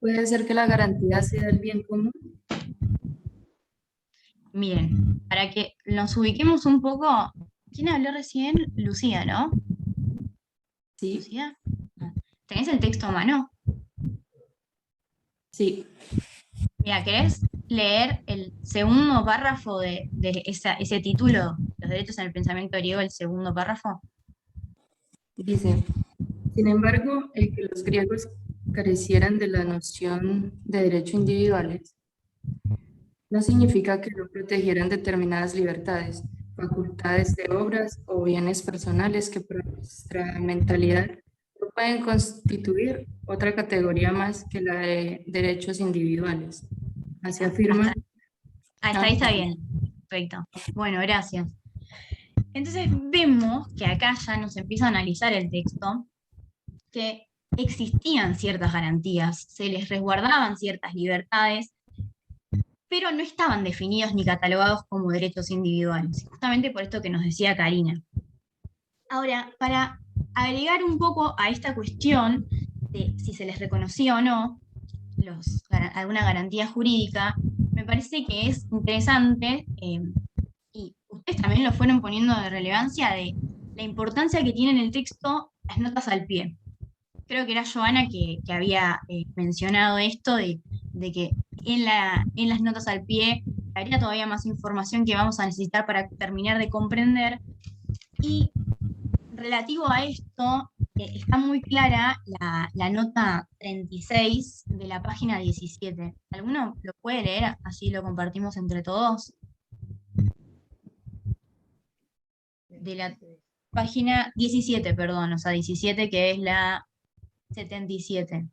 ¿Puede ser que la garantía sea el bien común? Miren, para que nos ubiquemos un poco, ¿quién habló recién? Lucía, ¿no? Sí. ¿Lucía? ¿Tenés el texto a mano? Sí. Mira, ¿querés leer el segundo párrafo de ese título, Los derechos en el pensamiento griego, el segundo párrafo? Dice, sin embargo, el que los griegos carecieran de la noción de derechos individuales no significa que no protegieran determinadas libertades, facultades de obras o bienes personales que por nuestra mentalidad no pueden constituir otra categoría más que la de derechos individuales. Así afirma. Hasta ahí está bien. Perfecto. Bueno, gracias. Entonces vemos que acá ya nos empieza a analizar el texto, que existían ciertas garantías, se les resguardaban ciertas libertades, pero no estaban definidos ni catalogados como derechos individuales, justamente por esto que nos decía Karina. Ahora, para agregar un poco a esta cuestión de si se les reconocía o no alguna garantía jurídica, me parece que es interesante, y ustedes también lo fueron poniendo de relevancia, de la importancia que tiene en el texto las notas al pie. Creo que era Joana que había mencionado esto de que en las notas al pie habría todavía más información que vamos a necesitar para terminar de comprender. Y relativo a esto, está muy clara la nota 36 de la página 17. ¿Alguno lo puede leer? Así lo compartimos entre todos. De la página 17, perdón, o sea, 17 que es la 77.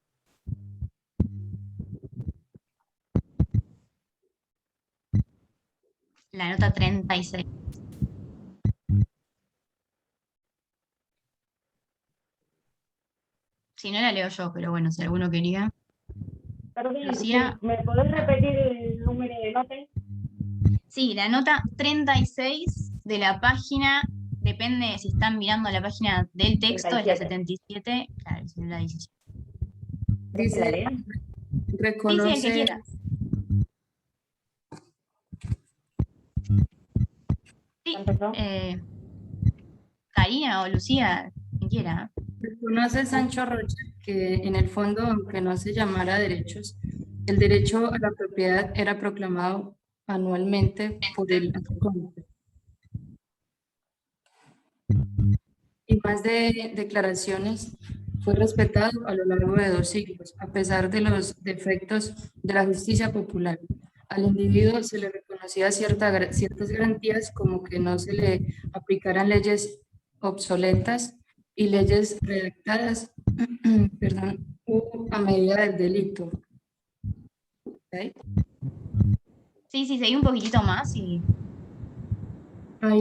La nota 36. Si no la leo yo, pero bueno, si alguno quería. Perdón, Lucía. ¿me podés repetir el número de nota? Sí, la nota 36 de la página, depende si están mirando la página del texto, 37. Es la 77, claro, si no la 17. Dice, reconoce... Sí, el que quieras. Sí, Karina o Lucía, quien quiera. Reconoce Sancho Rocha que en el fondo, aunque no se llamara derechos, el derecho a la propiedad era proclamado anualmente por el Arconte. Y más de declaraciones, fue respetado a lo largo de 2 siglos, a pesar de los defectos de la justicia popular. Al individuo se le reconocía ciertas garantías, como que no se le aplicaran leyes obsoletas y leyes redactadas a medida del delito. ¿Okay? Sí, seguí un poquitito más. Y... A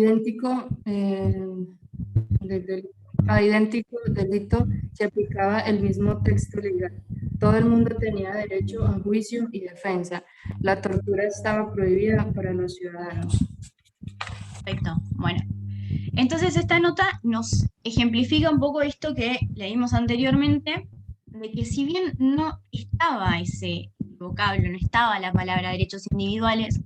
idéntico delito se aplicaba el mismo texto legal. Todo el mundo tenía derecho a juicio y defensa. La tortura estaba prohibida para los ciudadanos. Perfecto. Bueno, entonces esta nota nos ejemplifica un poco esto que leímos anteriormente, de que si bien no estaba ese vocablo no estaba la palabra derechos individuales,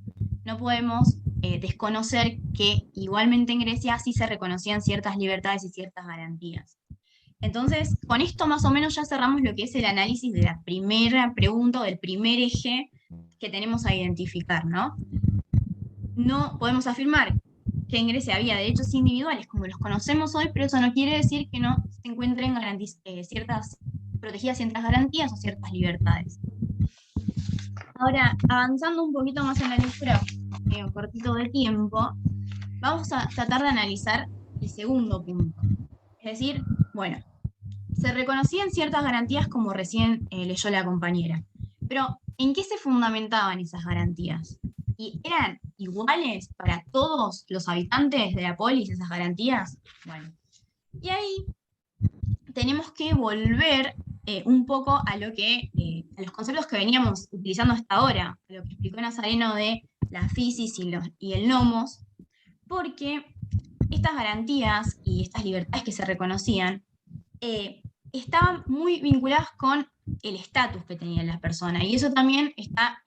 no podemos desconocer que igualmente en Grecia sí se reconocían ciertas libertades y ciertas garantías. Entonces, con esto más o menos ya cerramos lo que es el análisis de la primera pregunta o del primer eje que tenemos a identificar, ¿no? No podemos afirmar que en Grecia había derechos individuales como los conocemos hoy, pero eso no quiere decir que no se encuentren protegidas ciertas garantías o ciertas libertades. Ahora, avanzando un poquito más en la lectura, un cortito de tiempo, vamos a tratar de analizar el segundo punto. Es decir, bueno, se reconocían ciertas garantías como recién leyó la compañera, pero ¿en qué se fundamentaban esas garantías? ¿Y eran iguales para todos los habitantes de la polis esas garantías? Bueno, y ahí tenemos que volver un poco a lo que, a los conceptos que veníamos utilizando hasta ahora, a lo que explicó Nazareno de la fisis y el nomos, porque estas garantías y estas libertades que se reconocían estaban muy vinculadas con el estatus que tenían las personas, y eso también está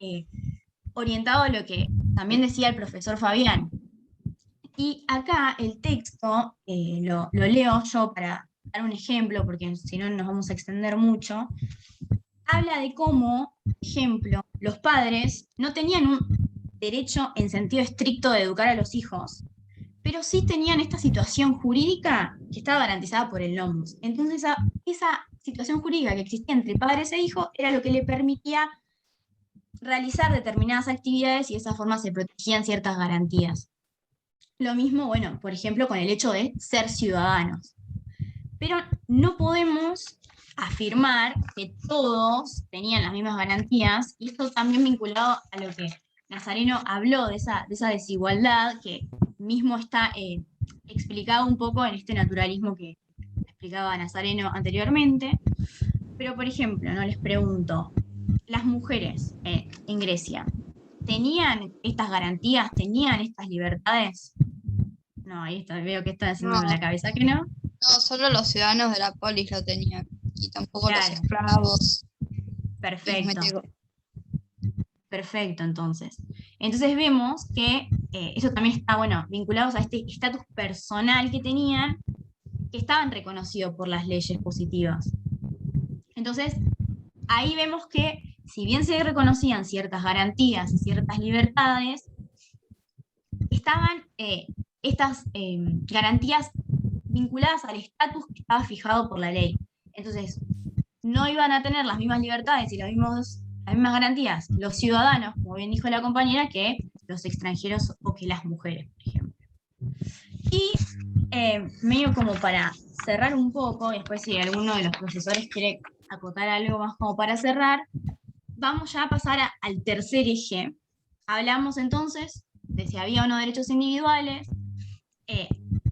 orientado a lo que también decía el profesor Fabián. Y acá el texto, lo leo yo para dar un ejemplo, porque si no nos vamos a extender mucho, habla de cómo, por ejemplo, los padres no tenían un derecho en sentido estricto de educar a los hijos, pero sí tenían esta situación jurídica que estaba garantizada por el nomos. Entonces esa situación jurídica que existía entre padres e hijos era lo que le permitía realizar determinadas actividades y de esa forma se protegían ciertas garantías. Lo mismo, bueno, por ejemplo, con el hecho de ser ciudadanos. Pero no podemos afirmar que todos tenían las mismas garantías, y esto también vinculado a lo que Nazareno habló de esa desigualdad que mismo está explicado un poco en este naturalismo que explicaba Nazareno anteriormente. Pero, por ejemplo, no les pregunto, las mujeres en Grecia, ¿tenían estas garantías? ¿Tenían estas libertades? No, ahí está, veo que están haciendo con la cabeza que no. No, solo los ciudadanos de la polis lo tenían, y tampoco Claro. los esclavos. Perfecto. Perfecto, entonces. Entonces vemos que eso también está, bueno, vinculados a este estatus personal que tenían, que estaban reconocidos por las leyes positivas. Entonces, ahí vemos que, si bien se reconocían ciertas garantías y ciertas libertades, estaban estas garantías vinculadas al estatus que estaba fijado por la ley. Entonces, no iban a tener las mismas libertades y las mismas garantías los ciudadanos, como bien dijo la compañera, que los extranjeros o que las mujeres, por ejemplo. Y medio como para cerrar un poco, después si alguno de los profesores quiere acotar algo más como para cerrar, vamos ya a pasar al tercer eje. Hablamos entonces de si había o no derechos individuales,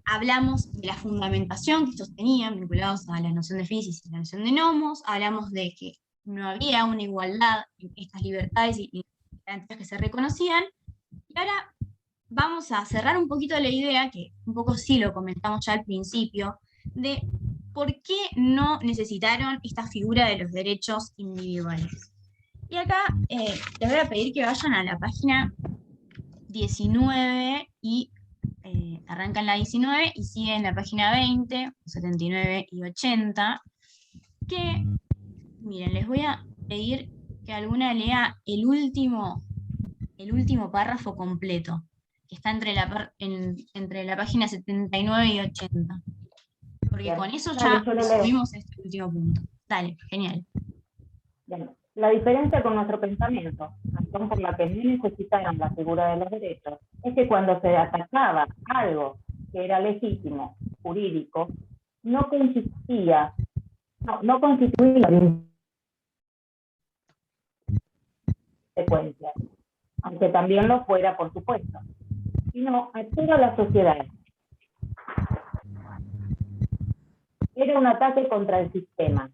hablamos de la fundamentación que estos tenían, vinculados a la noción de fisis y la noción de nomos, hablamos de que no había una igualdad en estas libertades y garantías que se reconocían, y ahora vamos a cerrar un poquito la idea, que un poco sí lo comentamos ya al principio, de por qué no necesitaron esta figura de los derechos individuales. Y acá les voy a pedir que vayan a la página 19 y arrancan la 19 y siguen la página 20, 79 y 80, que, miren, les voy a pedir que alguna lea el último párrafo completo, que está entre la página 79 y 80. Porque Bien. con eso Dale, ya yo lo leo. subimos este último punto. Dale, genial. Bien. La diferencia con nuestro pensamiento, razón por la que no necesitaron la figura de los derechos, es que cuando se atacaba algo que era legítimo, jurídico, no constituía consecuencias, aunque también lo fuera, por supuesto, sino a toda la sociedad. Era un ataque contra el sistema,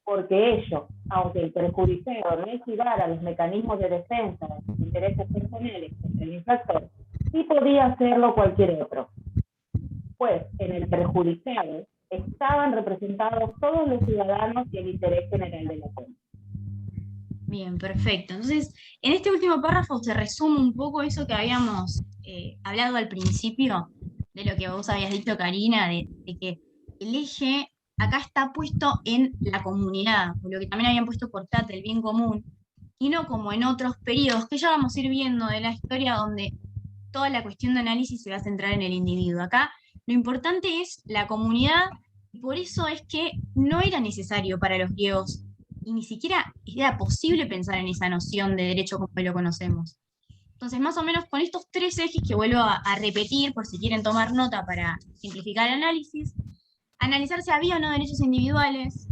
porque ello, aunque el perjudicado no esquivara los mecanismos de defensa de sus intereses personales contra el infractor, sí podía hacerlo cualquier otro, pues en el perjudicado estaban representados todos los ciudadanos y el interés general de la pena. Bien, perfecto. Entonces, en este último párrafo se resume un poco eso que habíamos hablado al principio, de lo que vos habías dicho, Karina, de que el eje acá está puesto en la comunidad, por lo que también habían puesto por chat el bien común, y no como en otros periodos que ya vamos a ir viendo de la historia donde toda la cuestión de análisis se va a centrar en el individuo. Acá lo importante es la comunidad, y por eso es que no era necesario para los griegos, y ni siquiera era posible pensar en esa noción de derecho como lo conocemos. Entonces, más o menos con estos tres ejes que vuelvo a repetir, por si quieren tomar nota para simplificar el análisis, analizar si había o no derechos individuales,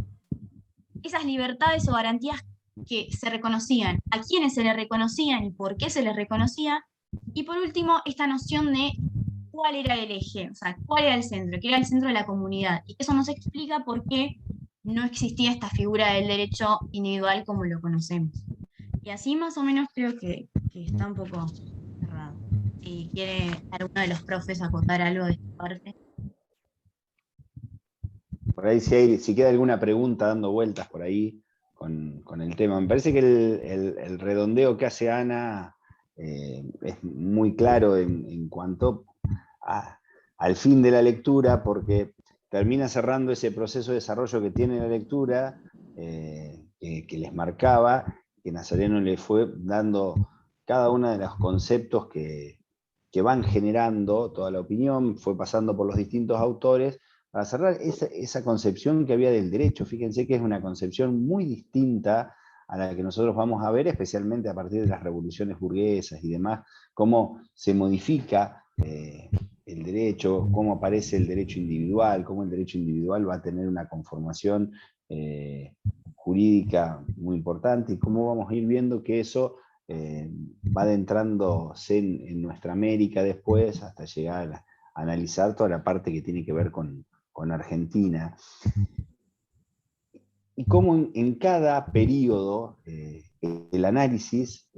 esas libertades o garantías que se reconocían, a quiénes se les reconocían y por qué se les reconocía, y por último, esta noción de cuál era el eje, o sea, cuál era el centro, que era el centro de la comunidad, y eso nos explica por qué no existía esta figura del derecho individual como lo conocemos. Y así más o menos creo que está un poco cerrado. Si quiere alguno de los profes acotar algo de esta parte. Por ahí si queda alguna pregunta dando vueltas por ahí con el tema. Me parece que el redondeo que hace Ana es muy claro en cuanto al fin de la lectura, porque termina cerrando ese proceso de desarrollo que tiene la lectura, que les marcaba, que Nazareno le fue dando cada uno de los conceptos que van generando toda la opinión, fue pasando por los distintos autores, para cerrar esa concepción que había del derecho. Fíjense que es una concepción muy distinta a la que nosotros vamos a ver, especialmente a partir de las revoluciones burguesas y demás, cómo se modifica el derecho, cómo aparece el derecho individual, cómo el derecho individual va a tener una conformación jurídica muy importante, y cómo vamos a ir viendo que eso va adentrándose en nuestra América después, hasta llegar a analizar toda la parte que tiene que ver con Argentina. Y cómo en cada periodo el análisis,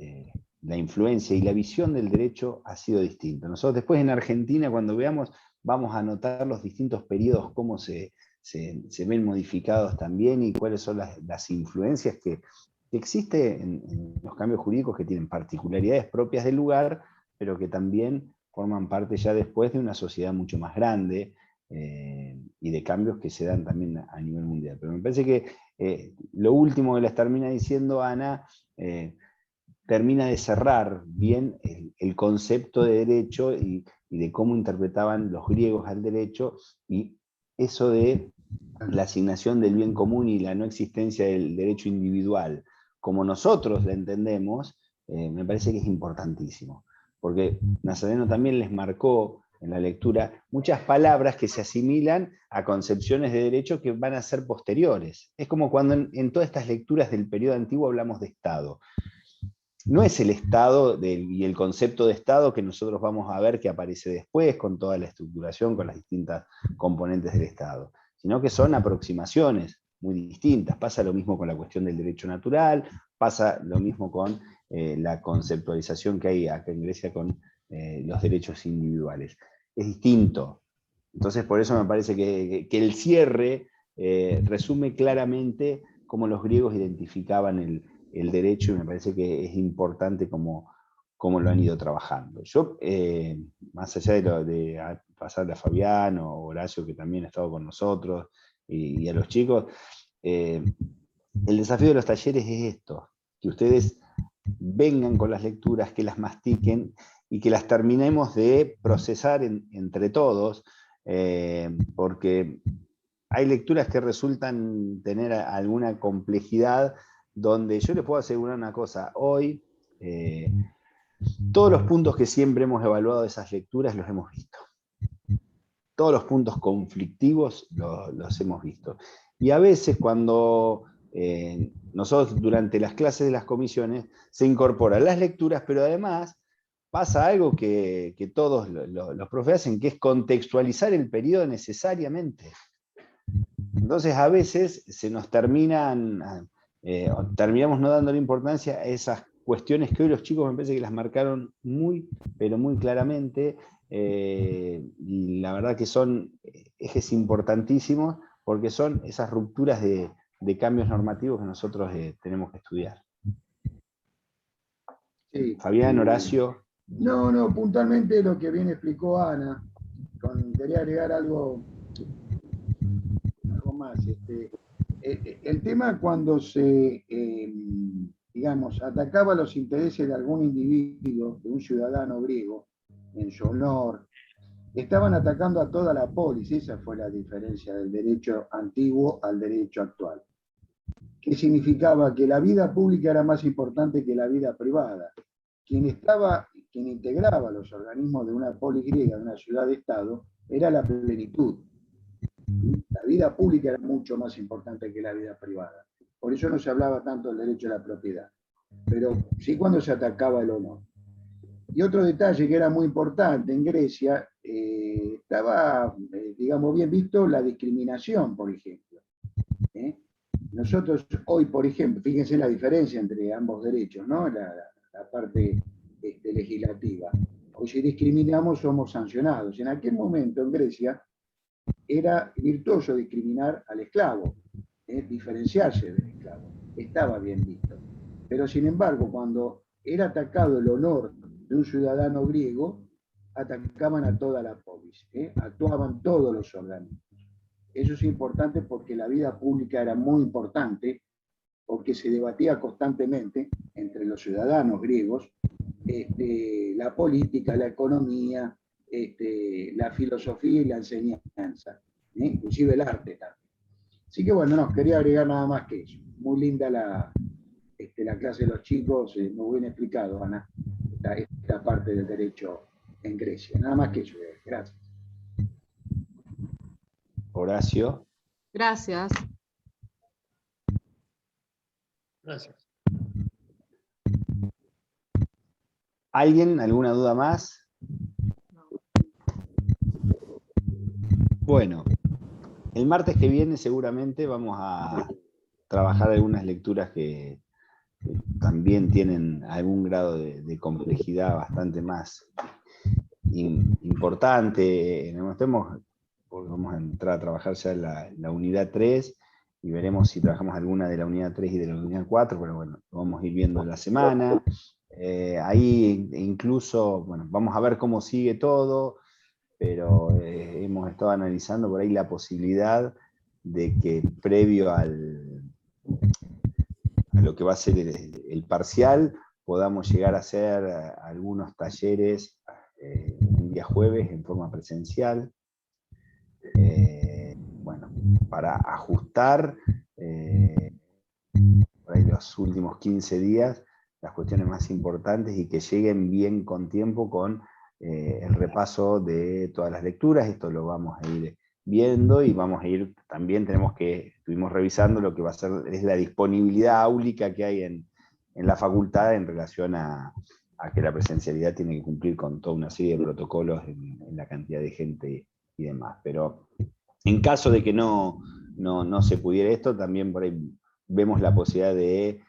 la influencia y la visión del derecho ha sido distinta. Nosotros después en Argentina, cuando veamos, vamos a notar los distintos periodos, cómo se ven modificados también, y cuáles son las influencias que existen en los cambios jurídicos, que tienen particularidades propias del lugar, pero que también forman parte ya después de una sociedad mucho más grande, y de cambios que se dan también a nivel mundial. Pero me parece que lo último que les termina diciendo Ana, termina de cerrar bien el concepto de derecho y de cómo interpretaban los griegos al derecho, y eso de la asignación del bien común y la no existencia del derecho individual, como nosotros la entendemos, me parece que es importantísimo, porque Nazareno también les marcó en la lectura muchas palabras que se asimilan a concepciones de derecho que van a ser posteriores. Es como cuando en todas estas lecturas del periodo antiguo hablamos de Estado. No es el Estado y el concepto de Estado que nosotros vamos a ver que aparece después, con toda la estructuración, con las distintas componentes del Estado, sino que son aproximaciones muy distintas. Pasa lo mismo con la cuestión del derecho natural, pasa lo mismo con la conceptualización que hay acá en Grecia con los derechos individuales. Es distinto. Entonces, por eso me parece que el cierre resume claramente cómo los griegos identificaban el derecho, y me parece que es importante cómo lo han ido trabajando. Yo, más allá de pasarle a Fabián o Horacio, que también ha estado con nosotros, y a los chicos, el desafío de los talleres es esto, que ustedes vengan con las lecturas, que las mastiquen y que las terminemos de procesar entre todos, porque hay lecturas que resultan tener alguna complejidad, donde yo les puedo asegurar una cosa: hoy todos los puntos que siempre hemos evaluado de esas lecturas los hemos visto. Todos los puntos conflictivos los hemos visto. Y a veces cuando nosotros durante las clases de las comisiones se incorporan las lecturas, pero además pasa algo que todos los profes hacen, que es contextualizar el periodo necesariamente. Entonces a veces se nos terminamos no dándole importancia a esas cuestiones que hoy los chicos me parece que las marcaron muy, pero muy claramente, y la verdad que son ejes importantísimos, porque son esas rupturas de cambios normativos que nosotros tenemos que estudiar. Sí. Fabián, Horacio. No, puntualmente lo que bien explicó Ana. Quería agregar algo más. El tema cuando se, digamos, atacaba los intereses de algún individuo, de un ciudadano griego, en su honor, estaban atacando a toda la polis. Esa fue la diferencia del derecho antiguo al derecho actual. ¿Qué significaba? Que la vida pública era más importante que la vida privada. Quien integraba los organismos de una polis griega, de una ciudad-estado, era la plenitud. La vida pública era mucho más importante que la vida privada. Por eso no se hablaba tanto del derecho a la propiedad, pero sí cuando se atacaba el honor. Y otro detalle que era muy importante, en Grecia estaba, digamos, bien visto la discriminación, por ejemplo. Nosotros hoy, por ejemplo, fíjense la diferencia entre ambos derechos, ¿no? La parte legislativa. Hoy si discriminamos somos sancionados. En aquel momento en Grecia era virtuoso discriminar al esclavo, diferenciarse del esclavo. Estaba bien visto. Pero sin embargo, cuando era atacado el honor de un ciudadano griego, atacaban a toda la polis, actuaban todos los organismos. Eso es importante porque la vida pública era muy importante, porque se debatía constantemente entre los ciudadanos griegos la política, la economía, la filosofía y la enseñanza, inclusive el arte también. Así que bueno, no, quería agregar nada más que eso. Muy linda la clase de los chicos, muy bien explicado, Ana, esta parte del derecho en Grecia. Nada más que eso, gracias. Horacio. Gracias. Gracias. ¿Alguien? ¿Alguna duda más? Bueno, el martes que viene seguramente vamos a trabajar algunas lecturas que también tienen algún grado de complejidad bastante más importante. Vamos a entrar a trabajar ya la unidad 3 y veremos si trabajamos alguna de la unidad 3 y de la unidad 4, pero bueno, lo vamos a ir viendo en la semana. Ahí incluso, bueno, vamos a ver cómo sigue todo, pero hemos estado analizando por ahí la posibilidad de que previo a lo que va a ser el parcial, podamos llegar a hacer algunos talleres un día jueves en forma presencial, bueno, para ajustar por ahí los últimos 15 días las cuestiones más importantes y que lleguen bien con tiempo con el repaso de todas las lecturas. Esto lo vamos a ir viendo y vamos a ir, también estuvimos revisando lo que va a ser es la disponibilidad áulica que hay en la facultad en relación a que la presencialidad tiene que cumplir con toda una serie de protocolos en la cantidad de gente y demás. Pero en caso de que no se pudiera esto, también por ahí vemos la posibilidad de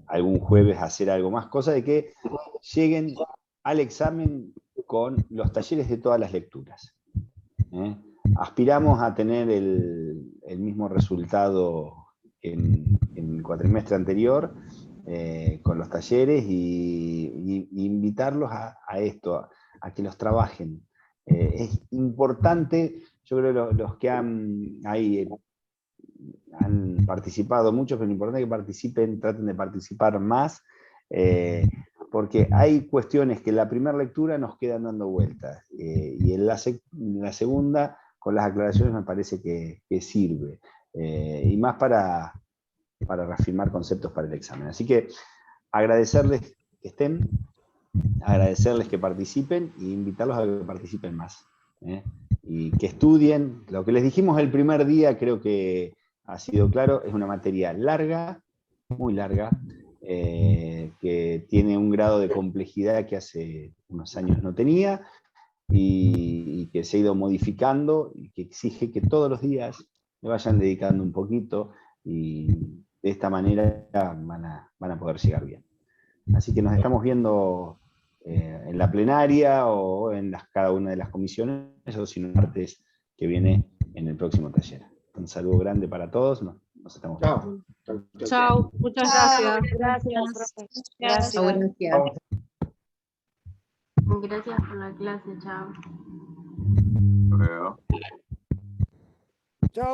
algún jueves hacer algo más, cosa de que lleguen al examen con los talleres de todas las lecturas. Aspiramos a tener el mismo resultado en el cuatrimestre anterior con los talleres y invitarlos a esto, a que los trabajen. Es importante, yo creo que los que han participado mucho, pero es importante que participen, traten de participar más, porque hay cuestiones que en la primera lectura nos quedan dando vueltas, y en la segunda, con las aclaraciones me parece que sirve, y más para reafirmar conceptos para el examen. Así que agradecerles que estén, agradecerles que participen e invitarlos a que participen más, y que estudien. Lo que les dijimos el primer día creo que ha sido claro, es una materia larga, muy larga, que tiene un grado de complejidad que hace unos años no tenía, y que se ha ido modificando, y que exige que todos los días le vayan dedicando un poquito, y de esta manera van a poder llegar bien. Así que nos estamos viendo en la plenaria o en cada una de las comisiones, o si no, el martes que viene en el próximo taller. Un saludo grande para todos, nos estamos viendo. Chao. Chao, muchas gracias. Gracias, profe. Gracias. Gracias. Gracias. Gracias por la clase, chao. Luego. Chao.